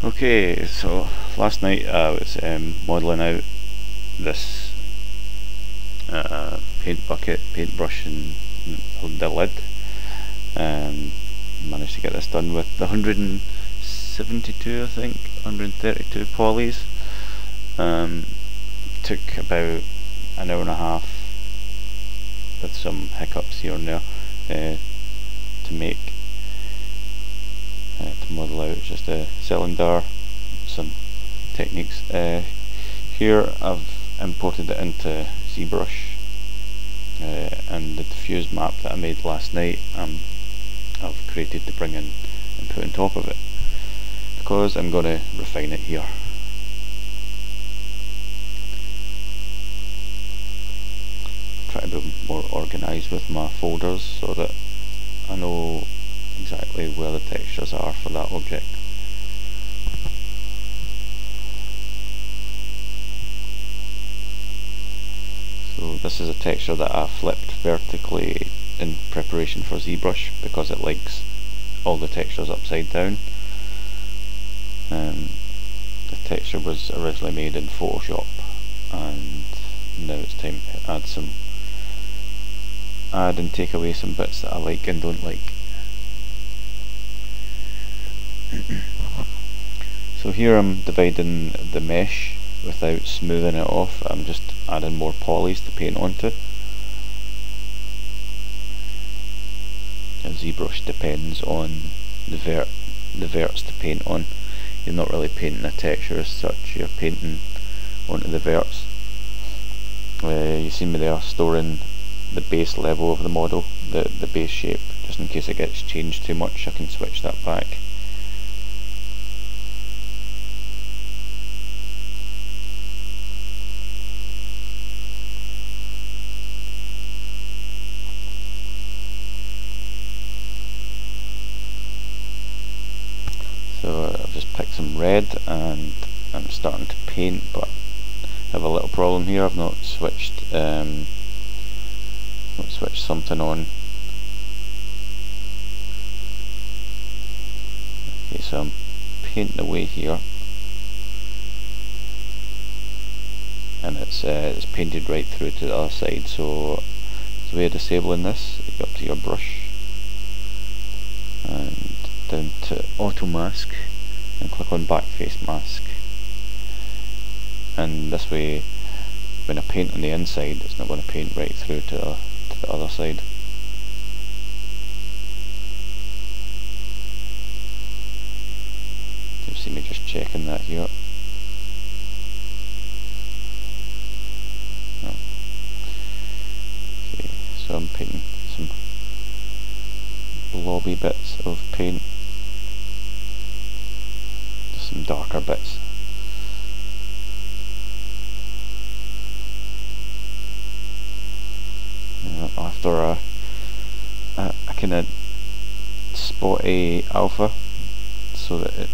Okay, so last night I was modelling out this paint bucket, paintbrush and the lid. Managed to get this done with the 172, I think, 132 polys. Took about an hour and a half with some hiccups here and there to make. To model out just a cylinder, some techniques. Here I've imported it into Zbrush, and the diffuse map that I made last night I've created to bring in and put on top of it, because I'm going to refine it here. Try to be more organised with my folders so that I know exactly where the textures are for that object. So this is a texture that I flipped vertically in preparation for Zbrush because it likes all the textures upside down. The texture was originally made in Photoshop, and now it's time to add and take away some bits that I like and don't like. So here I'm dividing the mesh without smoothing it off. I'm just adding more polys to paint onto. And Zbrush depends on the verts to paint on. You're not really painting a texture as such, you're painting onto the verts. You see me there storing the base level of the model, the base shape, just in case it gets changed too much. I can switch that back. So I've just picked some red and I'm starting to paint, but I have a little problem here. I've not switched something on. Okay, so I'm painting away here, and it's painted right through to the other side. So the way of disabling this, you go up to your brush and down to auto mask and click on back face mask, and this way when I paint on the inside it's not going to paint right through to the other side. You see me just checking that here. No. Okay, so I'm painting some blobby bits of paint, just some darker bits. After a kind of spotty alpha, so that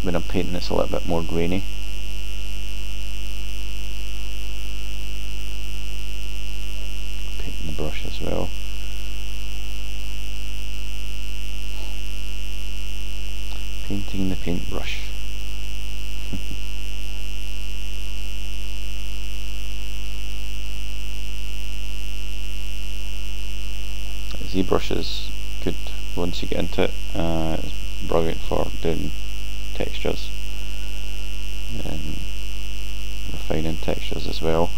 when I'm painting it's a little bit more grainy. Painting the brush as well. Painting the paintbrush. Zbrush is good once you get into it. It's brilliant for doing textures and refining textures as well.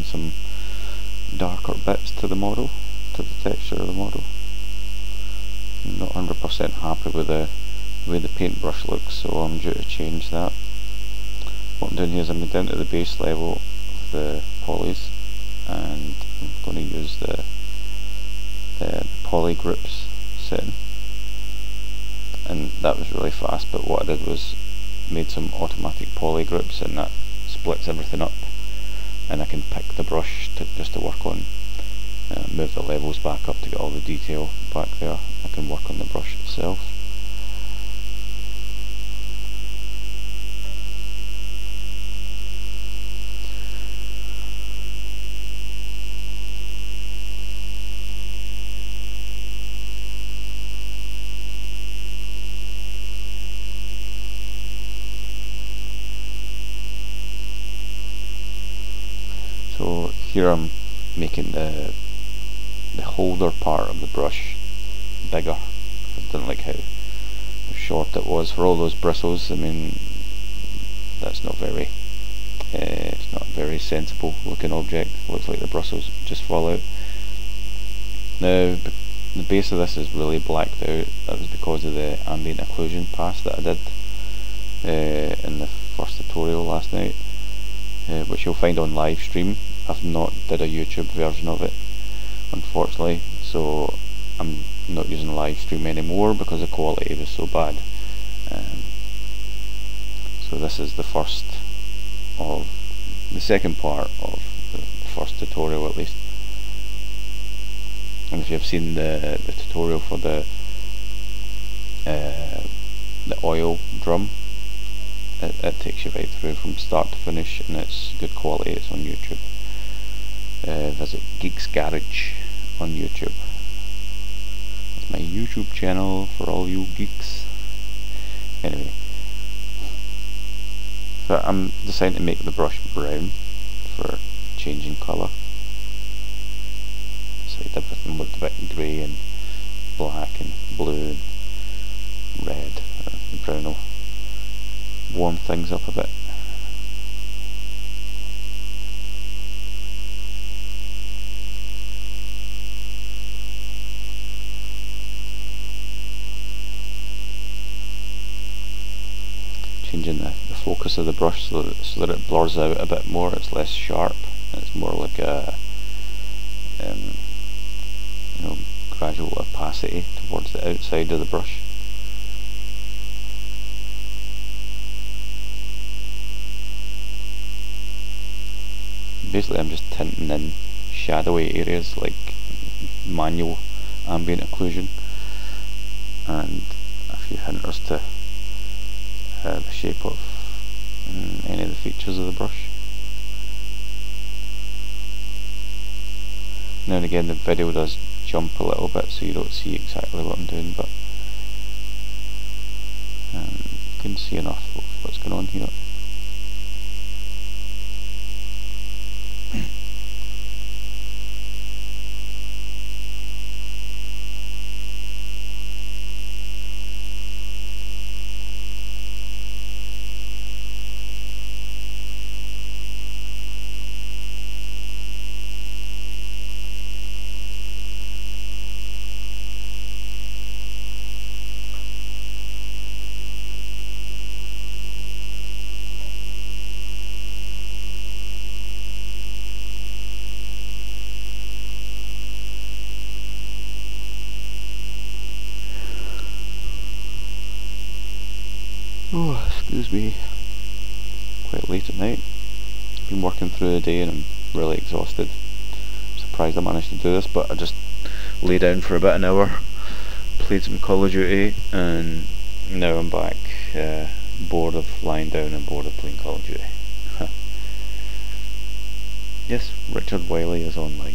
Some darker bits to the model. to the texture of the model. I'm not 100% happy with the way the paintbrush looks, so I'm due to change that. What I'm doing here is I'm going down to the base level of the polys, and I'm going to use the poly groups setting. And that was really fast, but what I did was made some automatic poly groups, and that splits everything up, and I can pick the brush just to work on, move the levels back up to get all the detail back there. I can work on the brush itself. So here I'm making the holder part of the brush bigger. I didn't like how short it was for all those bristles. I mean, that's not very it's not a very sensible looking object. Looks like the bristles just fall out. Now the base of this is really blacked out. That was because of the ambient occlusion pass that I did in the first tutorial last night, which you'll find on live stream. I've not did a YouTube version of it, unfortunately, so I'm not using live stream anymore because the quality was so bad. So this is the second part of the first tutorial, at least. And if you've seen the tutorial for the oil drum, it takes you right through from start to finish, and it's good quality. It's on YouTube. Visit Geeks Garage on YouTube. It's my YouTube channel for all you geeks. Anyway, so I'm deciding to make the brush brown for changing colour. So everything looked a bit grey and black and blue and red. The brown will warm things up a bit. Changing the focus of the brush so that it blurs out a bit more. It's less sharp. It's more like a gradual opacity towards the outside of the brush. Basically I'm just tinting in shadowy areas like manual ambient occlusion, and a few hinters to the shape of any of the features of the brush. Now and again the video does jump a little bit, so you don't see exactly what I'm doing, but you can see enough of what's going on here. Oh, excuse me. Quite late at night. Been working through the day and I'm really exhausted. I'm surprised I managed to do this, but I just lay down for about an hour, played some Call of Duty, and now I'm back bored of lying down and bored of playing Call of Duty. Yes, Richard Wiley is online.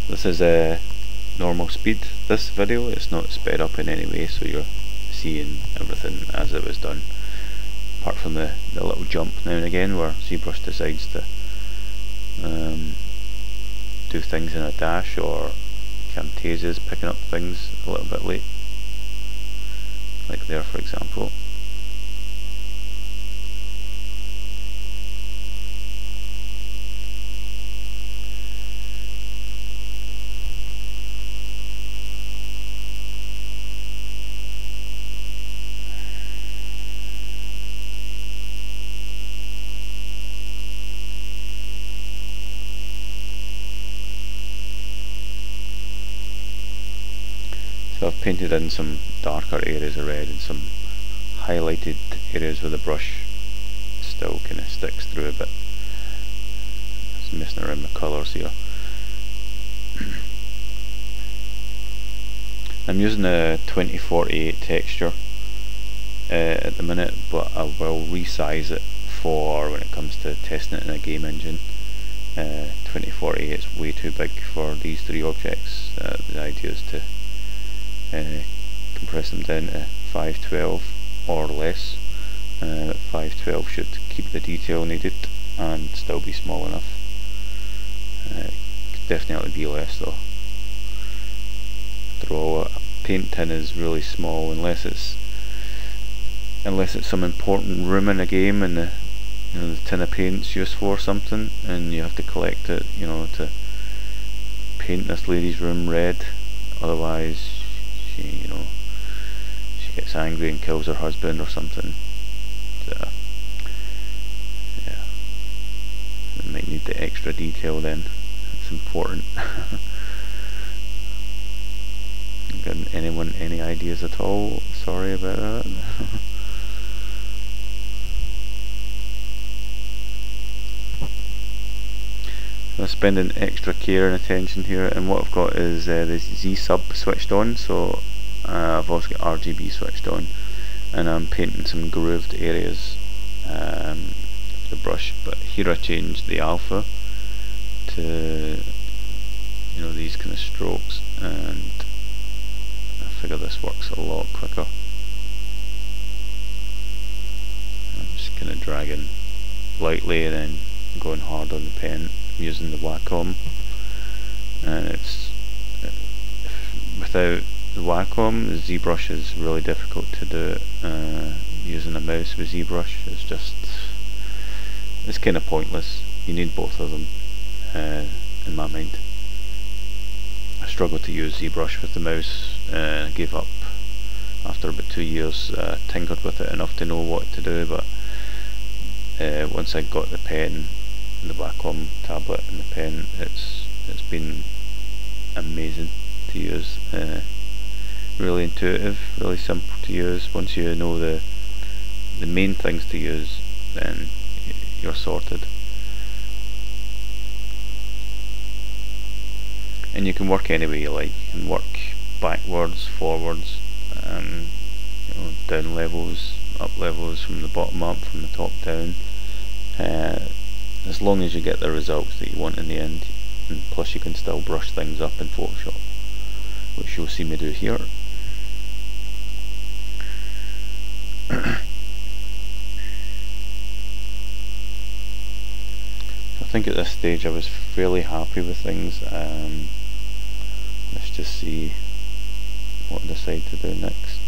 This is a normal speed, this video. It's not sped up in any way, so you're seeing everything as it was done, apart from the little jump now and again where Zbrush decides to do things in a dash, or Camtasia's picking up things a little bit late, like there for example. So I've painted in some darker areas of red and some highlighted areas where the brush still kind of sticks through a bit. Just messing around with colours here. I'm using a 2048 texture at the minute, but I will resize it for when it comes to testing it in a game engine. 2048 is way too big for these three objects. The idea is to compress them down to 512 or less. 512 should keep the detail needed and still be small enough. Could definitely be less though. After all, a paint tin is really small unless it's some important room in a game and the tin of paint's used for something and you have to collect it, to paint this lady's room red. Otherwise she gets angry and kills her husband or something. So yeah, we might need the extra detail then. It's important. Got anyone any ideas at all? Sorry about that. I'm spending extra care and attention here, and what I've got is the Z sub switched on, so I've also got RGB switched on, and I'm painting some grooved areas with the brush. But here I changed the alpha to these kind of strokes, and I figure this works a lot quicker. I'm just kind of dragging lightly and then going hard on the pen using the Wacom, and it's without the Wacom, the ZBrush is really difficult to do it. Using a mouse with ZBrush is it's kind of pointless. You need both of them in my mind. I struggled to use ZBrush with the mouse. I gave up after about 2 years. Tinkered with it enough to know what to do, but once I got the pen, the Wacom tablet and the pen, it's been amazing to use. Really intuitive, really simple to use. Once you know the main things to use, then you're sorted. And you can work any way you like. You can work backwards, forwards, down levels, up levels, from the bottom up, from the top down. As long as you get the results that you want in the end, and plus you can still brush things up in Photoshop, which you'll see me do here. I think at this stage I was fairly happy with things. Let's just see what I decide to do next.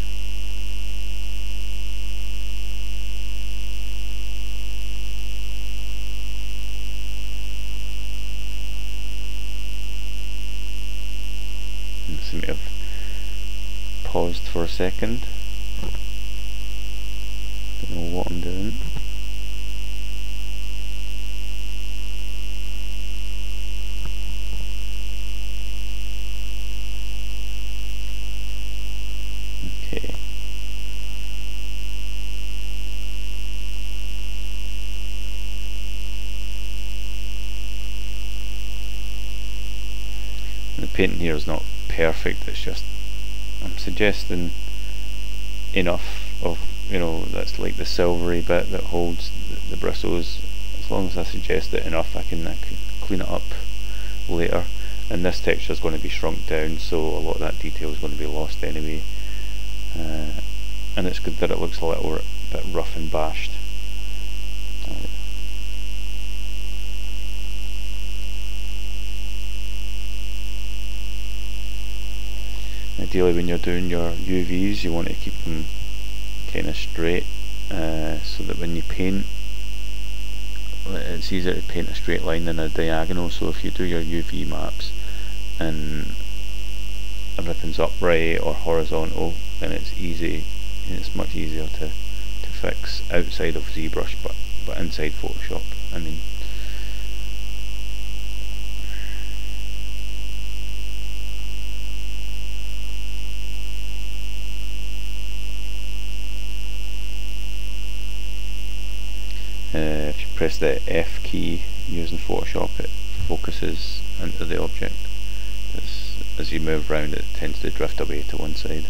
I seem to have paused for a second. Don't know what I'm doing. Okay. The painting here is not perfect, it's just I'm suggesting enough of, that's like the silvery bit that holds the bristles. As long as I suggest it enough, I can clean it up later. And this texture is going to be shrunk down, so a lot of that detail is going to be lost anyway. And it's good that it looks a little bit rough and bashed. ideally when you're doing your UVs you want to keep them kind of straight, so that when you paint it's easier to paint a straight line than a diagonal. So if you do your UV maps and everything's upright or horizontal, then it's easy, it's much easier to fix outside of ZBrush, but inside Photoshop, I mean. If you press the F key using Photoshop, it focuses into the object. As you move around, it tends to drift away to one side.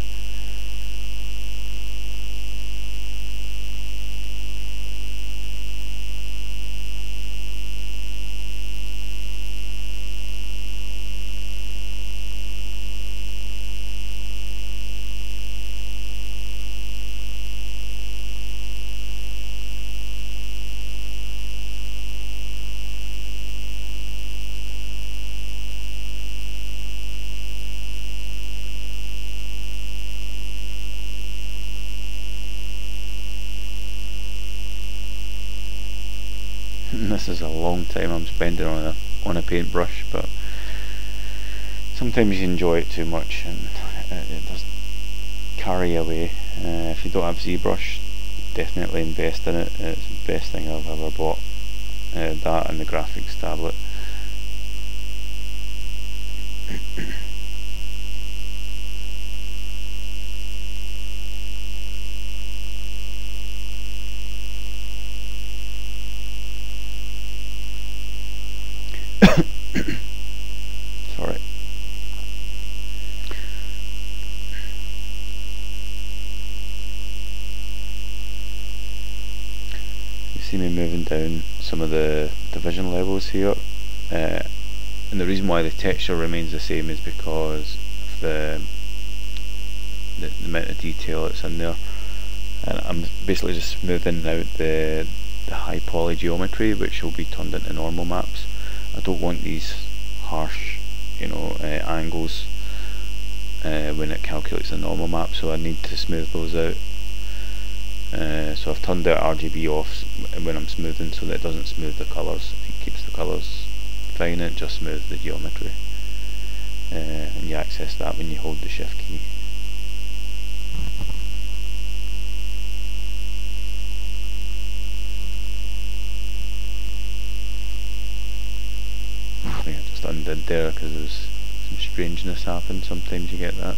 This is a long time I'm spending on a paintbrush, but sometimes you enjoy it too much and it does carry away. If you don't have ZBrush, definitely invest in it. It's the best thing I've ever bought. That and the graphics tablet. Sorry. You see me moving down some of the division levels here, and the reason why the texture remains the same is because of the amount of detail that's in there. And I'm basically just smoothing out the high poly geometry, which will be turned into normal maps. I don't want these harsh, angles when it calculates a normal map, so I need to smooth those out. So I've turned the RGB off when I'm smoothing, so that it doesn't smooth the colours. It keeps the colours fine, and it just smooths the geometry. And you access that when you hold the shift key. I think I just undid there because there's some strangeness happened. Sometimes you get that.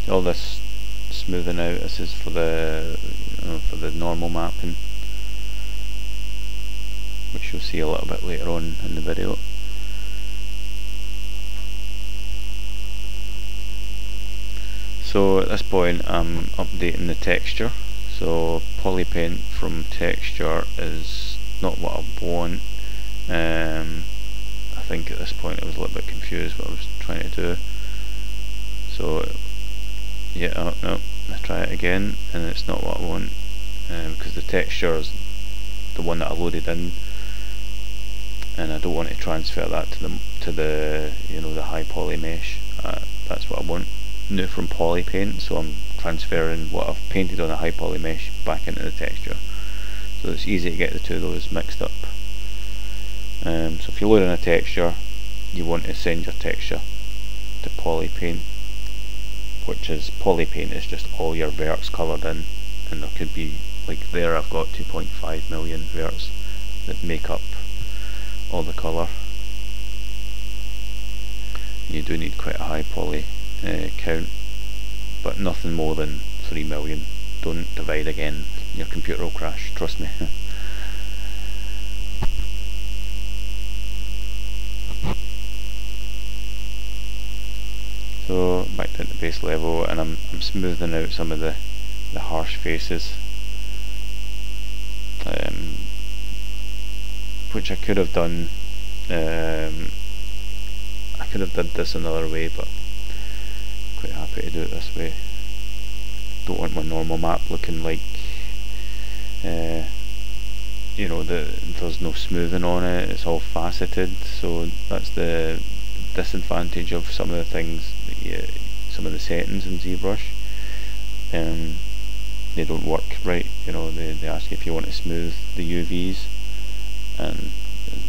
All this smoothing out, this is for the normal mapping, which you'll see a little bit later on in the video. So at this point I'm updating the texture. So polypaint from texture is not what I want. I think at this point I was a little bit confused what I was trying to do. So yeah, oh, no, let's try it again, and it's not what I want, because the texture is the one that I loaded in, and I don't want to transfer that to the the high poly mesh. That's what I want new from polypaint, so I'm transferring what I've painted on a high poly mesh back into the texture, so it's easy to get the two of those mixed up. So if you load in a texture, you want to send your texture to polypaint, which is polypaint is just all your verts coloured in, and there could be, like there I've got 2.5 million verts that make up all the colour. You do need quite a high poly count, but nothing more than 3 million. Don't divide again, your computer will crash, trust me. So back down to base level, and I'm smoothing out some of the harsh faces, which I could have done. I could have did this another way, but quite happy to do it this way. Don't want my normal map looking like you know, there's no smoothing on it, it's all faceted, so that's the disadvantage of some of the things, some of the settings in ZBrush. They don't work right, you know, they ask you if you want to smooth the UVs, and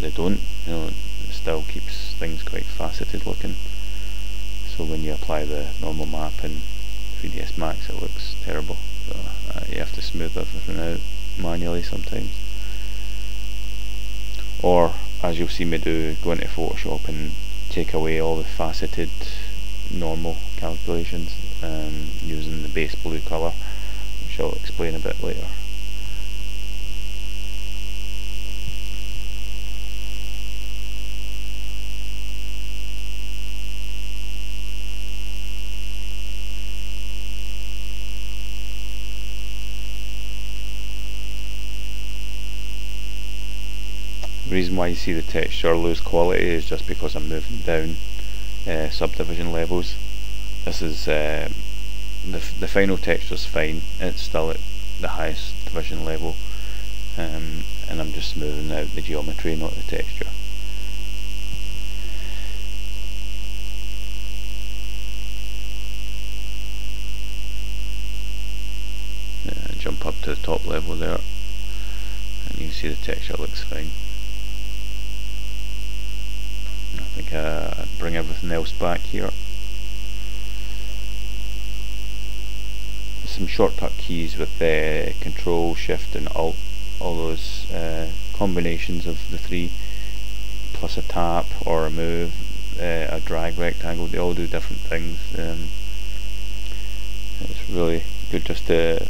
they don't, you know, it still keeps things quite faceted looking. So when you apply the normal map in 3ds Max, it looks terrible. So you have to smooth everything out manually sometimes. Or, as you'll see me do, go into Photoshop and take away all the faceted normal calculations, using the base blue colour, which I'll explain a bit later. The reason why you see the texture lose quality is just because I'm moving down subdivision levels. This is the final texture is fine, it's still at the highest division level, and I'm just smoothing out the geometry, not the texture. Jump up to the top level there, and you can see the texture looks fine. I think I bring everything else back here. Some shortcut keys with Control, Shift and Alt, all those combinations of the three, plus a tap or a move, a drag rectangle, they all do different things. It's really good just to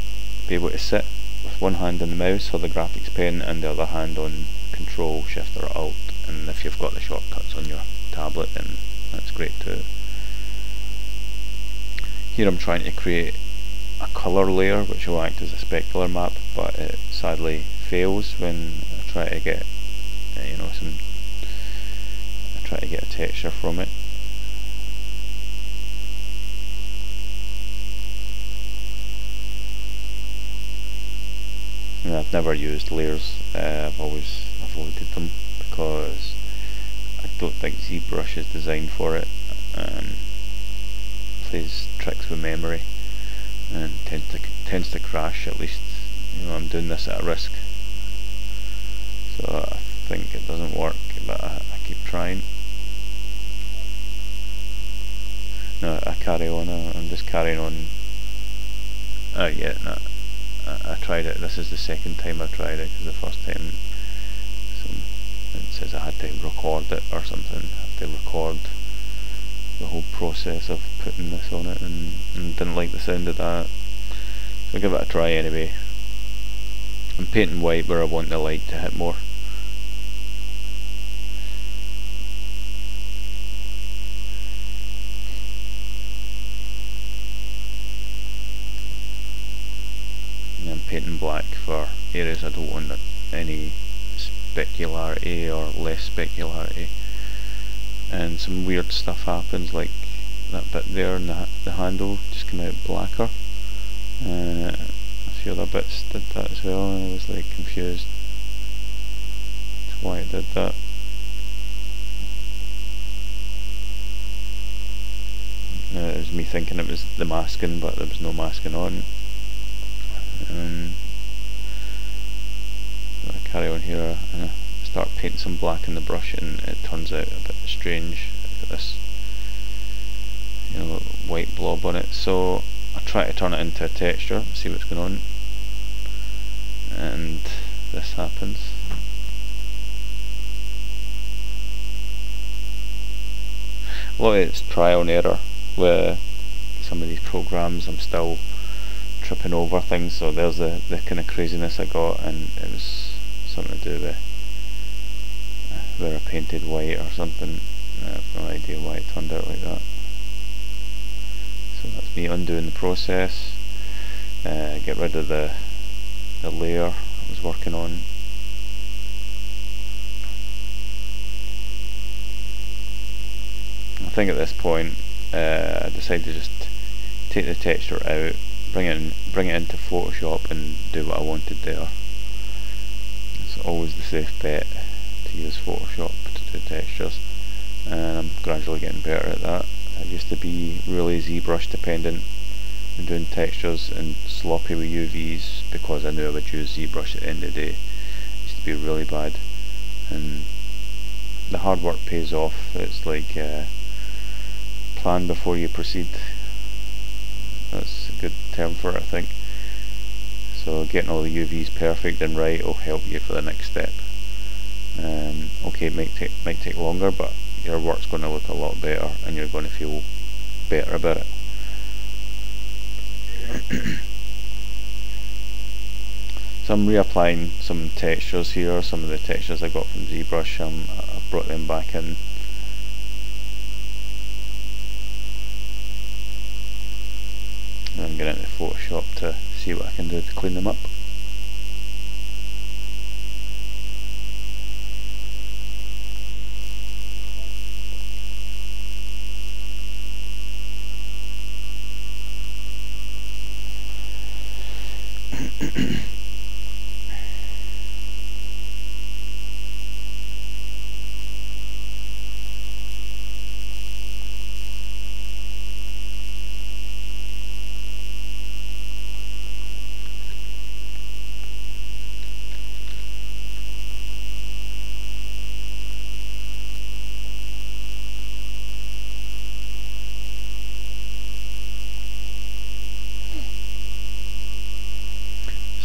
be able to sit with one hand on the mouse or the graphics pen and the other hand on Control, Shift or Alt, and if you've got the shortcuts on your tablet, then that's great too. Here I'm trying to create a colour layer which will act as a specular map, but it sadly fails when I try to get a texture from it. And I've never used layers. I've always avoided them because I don't think ZBrush is designed for it. Plays tricks with memory and tends to crash. At least, you know, I'm doing this at a risk, so I think it doesn't work, but I keep trying. No, I carry on. I'm just carrying on. Oh yeah, no, I tried it. This is the second time I've tried it, because the first time it says I had to record it or something. I had to record the whole process of putting this on it, and didn't like the sound of that, so I'll give it a try anyway. I'm painting white where I want the light to hit more. And I'm painting black for areas I don't want any specularity or less specularity. And some weird stuff happens, like that bit there and the handle just came out blacker. A few other bits did that as well, and I was like confused as to why it did that. It was me thinking it was the masking, but there was no masking on. So I carry on here and I start painting some black in the brush, and it turns out a bit strange. I've got this, you know, white blob on it, so I try to turn it into a texture, see what's going on, and this happens. A lot of it's trial and error with some of these programs. I'm still tripping over things, so there's the kind of craziness I got, and it was something to do with where I painted white or something. I have no idea why it turned out like that. So that's me undoing the process. Get rid of the layer I was working on. I think at this point I decided to just take the texture out, bring it into Photoshop and do what I wanted there. always the safe bet to use Photoshop to do textures, and I'm gradually getting better at that. I used to be really Zbrush dependent in doing textures and sloppy with UVs because I knew I would use Zbrush at the end of the day. It used to be really bad, and the hard work pays off. It's like plan before you proceed. That's a good term for it, I think. So getting all the UVs perfect and right will help you for the next step. Okay, it might take longer, but your work's going to look a lot better and you're going to feel better about it. So I'm reapplying some textures here. Some of the textures I got from Zbrush, I've brought them back in. And I'm getting into Photoshop to see what I can do to clean them up.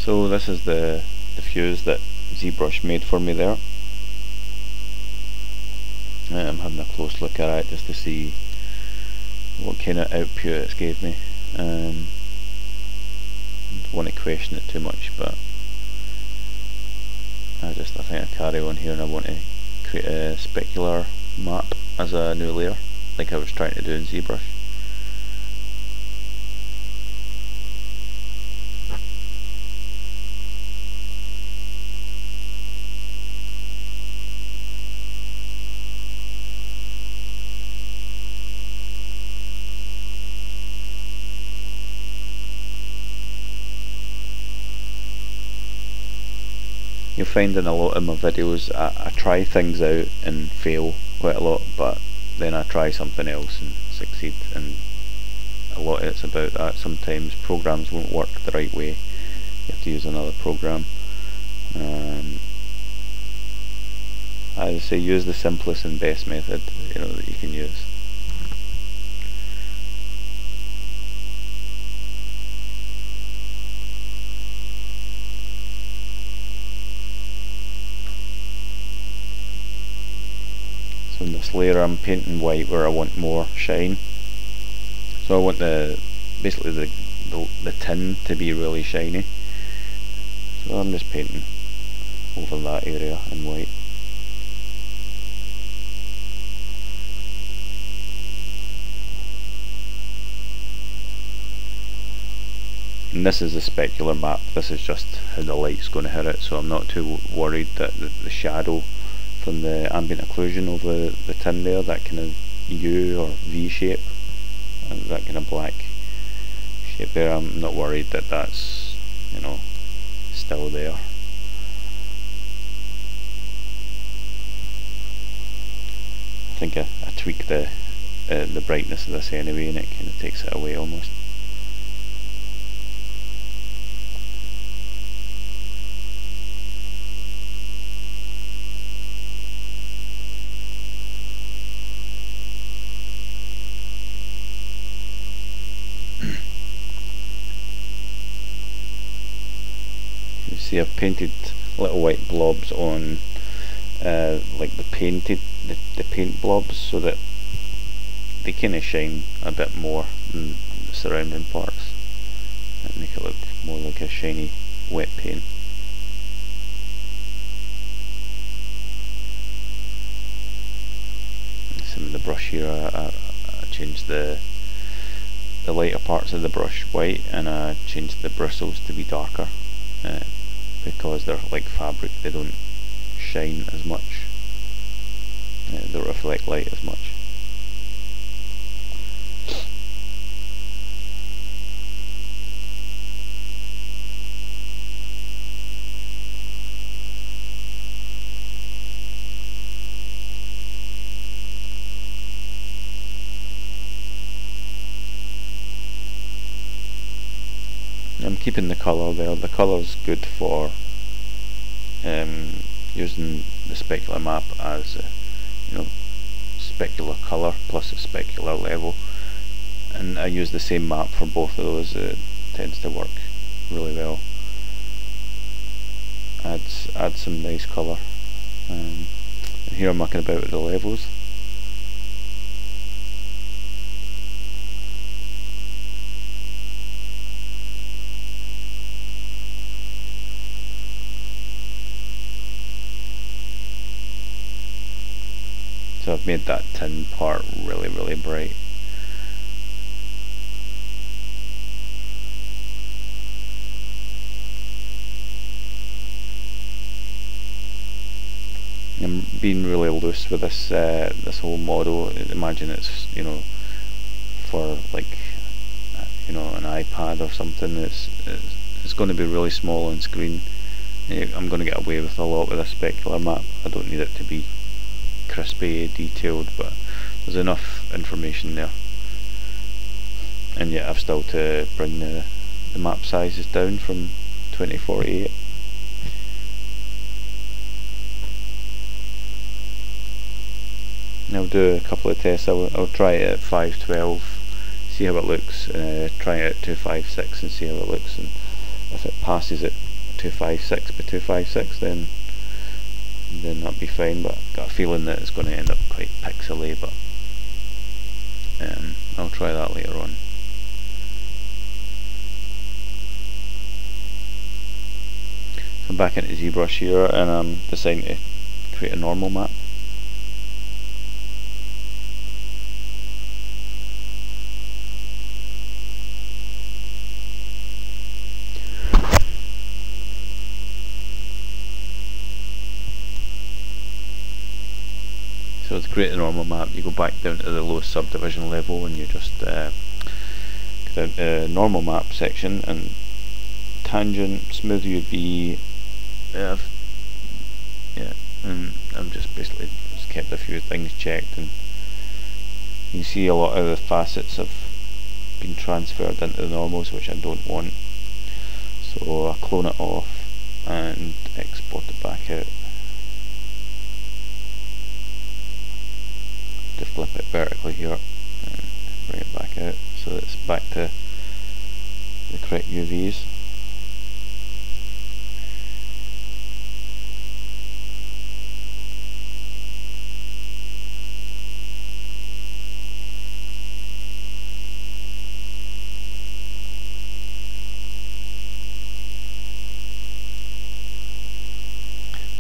So this is the fuse that Zbrush made for me there. I'm having a close look at it just to see what kind of output it's gave me. Don't want to question it too much, but I think I carry on here, and I want to create a specular map as a new layer, like I was trying to do in Zbrush. You'll find in a lot of my videos I try things out and fail quite a lot, but then I try something else and succeed, and a lot of it's about that. Sometimes programs won't work the right way, you have to use another program. I say use the simplest and best method that you can use. So in this layer I'm painting white where I want more shine. So I want basically the tin to be really shiny. So I'm just painting over that area in white. And this is a specular map. This is just how the light's going to hit it, so I'm not too worried that the shadow from the ambient occlusion over the tin there, that kind of U or V shape, that kind of black shape there, I'm not worried that that's still there. I think I tweak the brightness of this anyway, and it kind of takes it away almost. See, I've painted little white blobs on like the paint blobs, so that they kind of shine a bit more than the surrounding parts and make it look more like a shiny wet paint. Some of the brush here, I changed the lighter parts of the brush white, and I changed the bristles to be darker. Because they're like fabric, they don't shine as much, they don't reflect light as much. keeping the colour there. The colour's good for using the specular map as specular colour plus a specular level, and I use the same map for both of those. It tends to work really well. Adds some nice colour. And here I'm mucking about with the levels. So I've made that tin part really, really bright. I'm being really loose with this this whole model. Imagine it's for like an iPad or something. It's going to be really small on screen. I'm going to get away with a lot with a specular map. I don't need it to be crispy, detailed, but there's enough information there. And yet I've still to bring the map sizes down from 2048. I'll do a couple of tests. I'll try it at 512, see how it looks, try it at 256 and see how it looks, and if it passes at 256 by 256 then that'll be fine, but I've got a feeling that it's going to end up quite pixely, but I'll try that later on. I'm back into Zbrush here and I'm deciding to create a normal map. So to create a normal map, you go back down to the lowest subdivision level and you just go down to normal map section and tangent, smooth UV, and I'm just basically kept a few things checked, and you can see a lot of the facets have been transferred into the normals, which I don't want. So I clone it off and export it back out. To flip it vertically here and bring it back out so that it's back to the correct UVs.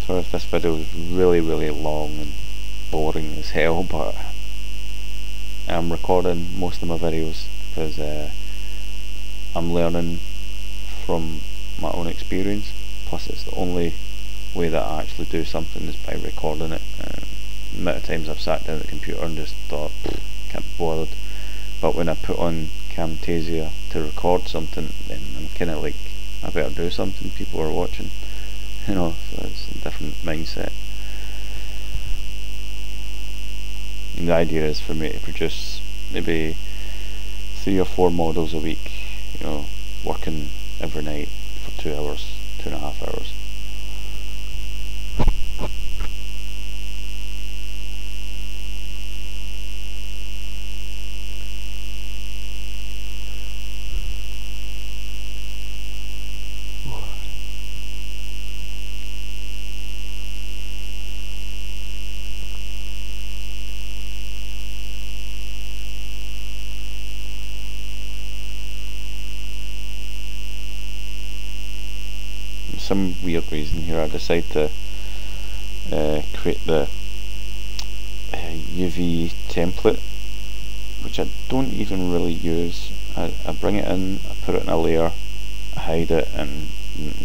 Sorry if this video is really, really long and boring as hell, but I'm recording most of my videos because I'm learning from my own experience, plus it's the only way that I actually do something is by recording it. The amount of times I've sat down at the computer and just thought, can't be bothered, but when I put on Camtasia to record something, then I'm kind of like, I better do something, people are watching, so it's a different mindset. And the idea is for me to produce maybe 3 or 4 models a week, working every night for 2 hours, 2.5 hours. Some weird reason here I decide to create the UV template, which I don't even really use. I bring it in, I put it in a layer, I hide it, and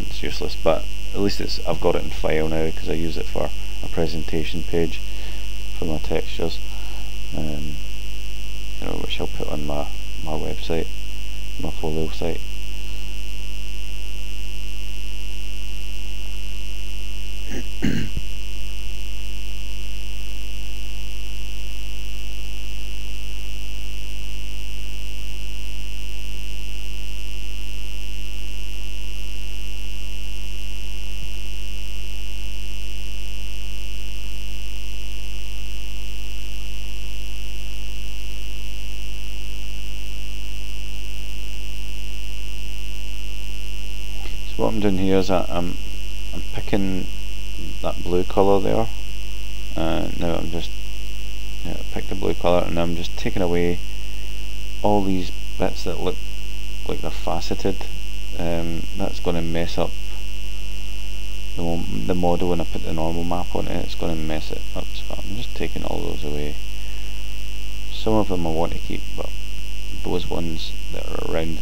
it's useless, but at least I've got it in file now because I use it for a presentation page for my textures, which I'll put on my website, my folio site. what I'm doing here is I'm picking that blue colour there, and now I'm just pick the blue colour, and I'm just taking away all these bits that look like they're faceted. That's going to mess up the model when I put the normal map on it. It's going to mess it up, so I'm just taking all those away. Some of them I want to keep, but those ones that are around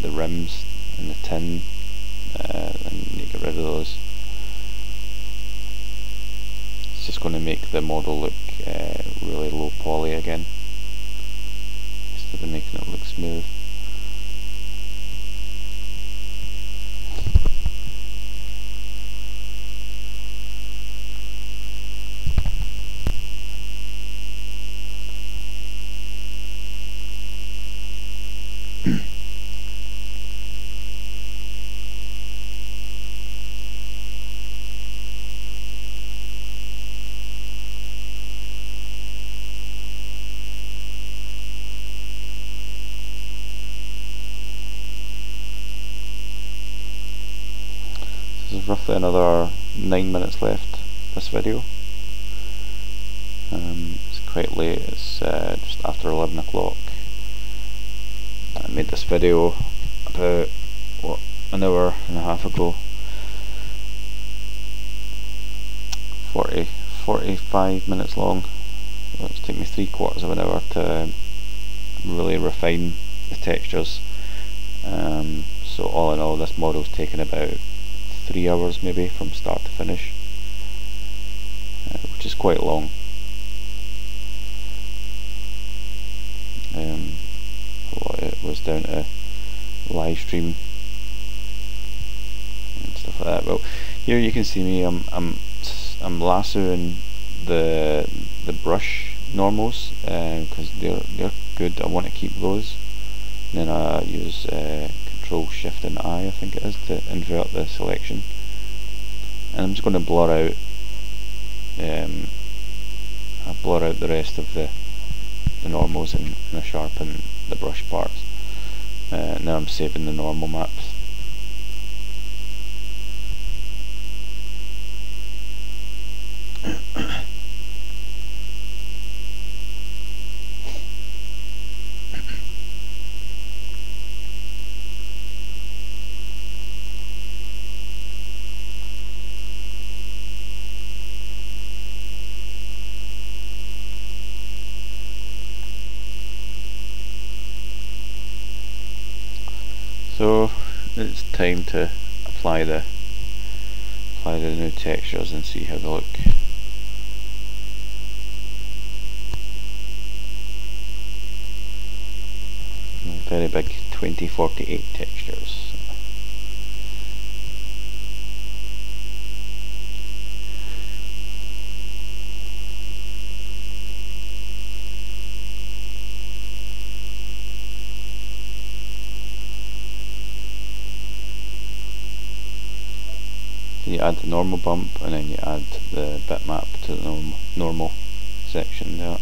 the rims and the tin, I need to get rid of those. It's just going to make the model look really low poly again, instead of making it look smooth. There's roughly another 9 minutes left this video. It's quite late, it's just after 11 o'clock. I made this video about, an hour and a half ago. 45 minutes long. So it's taken me 3/4 of an hour to really refine the textures. So all in all, this model's taken about 3 hours maybe from start to finish, which is quite long. A lot of it was down to live stream and stuff like that. Well, here you can see me. I'm lassoing the brush normals because they're good. I want to keep those. And then I use Control Shift and I think it is, to invert the selection. And I'm just going to blur out. I blur out the rest of the normals and I sharpen the brush parts. Now I'm saving the normal maps. So it's time to apply the new textures and see how they look. Very big 2048 textures. You add the normal bump and then you add the bitmap to the normal section there.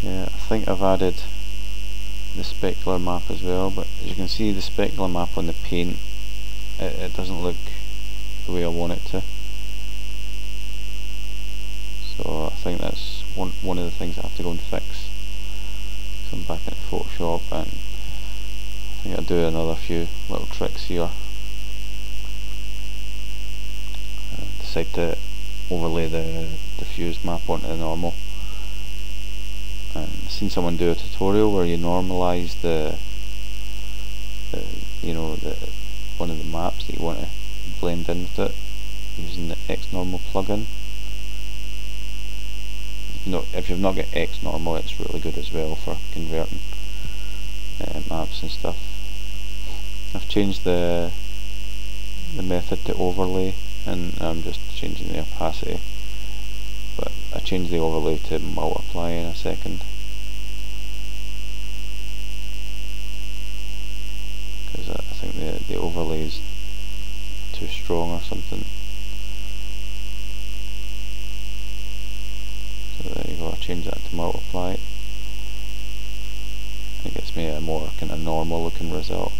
I think I've added the specular map as well, but as you can see, the specular map on the paint, it doesn't look the way I want it to. So I think that's one of the things I have to go and fix. So I'm back into Photoshop, and I think I'll do another few little tricks here. Decide to overlay the diffused map onto the normal. I've seen someone do a tutorial where you normalise one of the maps that you want to blend in with it using the xnormal plugin. If you've not got xnormal, it's really good as well for converting maps and stuff. I've changed the method to overlay, and I'm just changing the opacity, but I change the overlay to multiply in a second, because I think the overlay is too strong or something. So there you go, I change that to multiply. It gets me a more kind of normal looking result.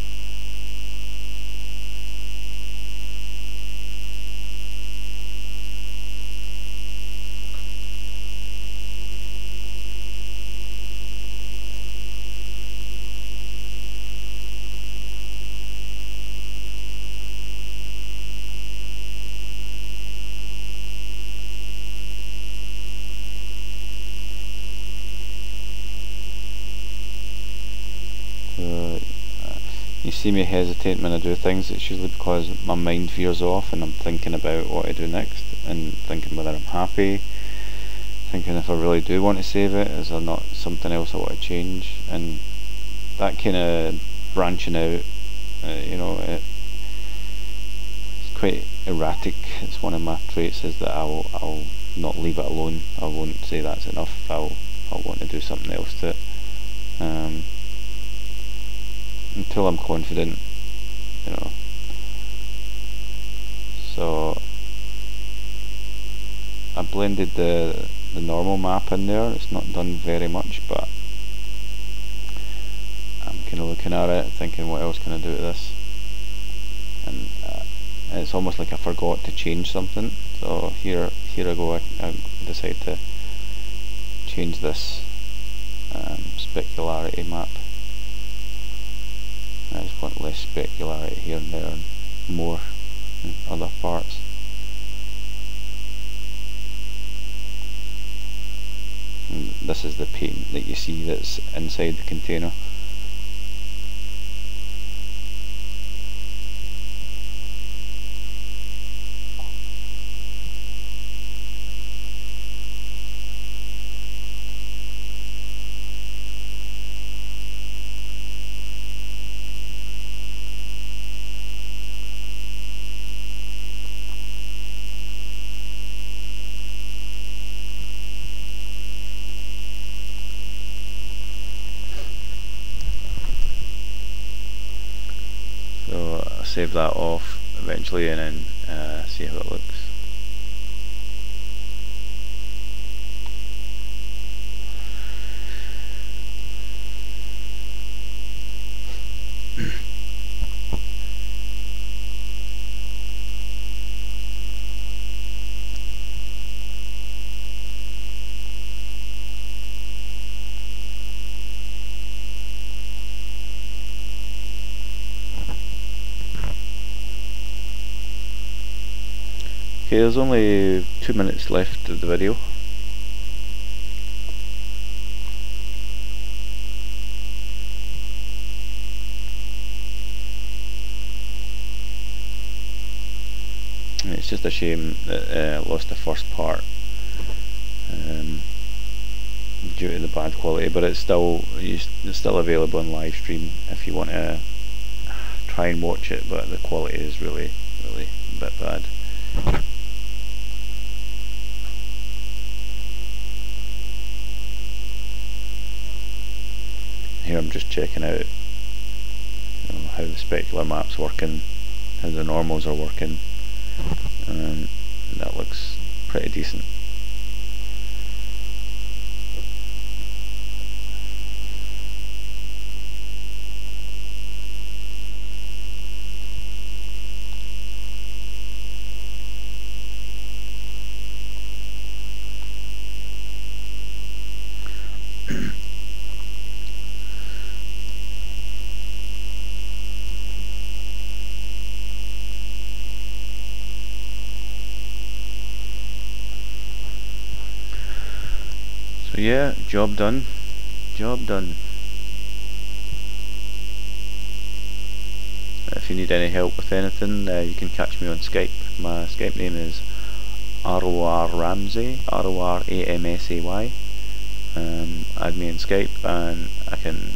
You see me hesitate when I do things. It's usually because my mind veers off and I'm thinking about what I do next, and thinking whether I'm happy, thinking if I really do want to save it, is there not something else I want to change, and that kind of branching out, you know, it's quite erratic. It's one of my traits, is that I'll not leave it alone. I won't say that's enough. I'll want to do something else to it. Until I'm confident, you know. So I blended the normal map in there. It's not done very much, but I'm kind of looking at it, thinking what else can I do with this, and it's almost like I forgot to change something. So here I go. I decide to change this specularity map. I just want less specularity here and there, and more in other parts. And this is the paint that you see that's inside the container. So I'll save that off eventually and then see how it looks. Okay, there's only 2 minutes left of the video. And it's just a shame that I lost the first part due to the bad quality, but it's still available on live stream if you want to try and watch it, but the quality is really a bit bad. Here I'm just checking out, you know, how the specular map's working, how the normals are working, and that looks pretty decent. So yeah, job done. If you need any help with anything, you can catch me on Skype. My Skype name is RORRamsay, RORAMSAY. Add me on Skype and I can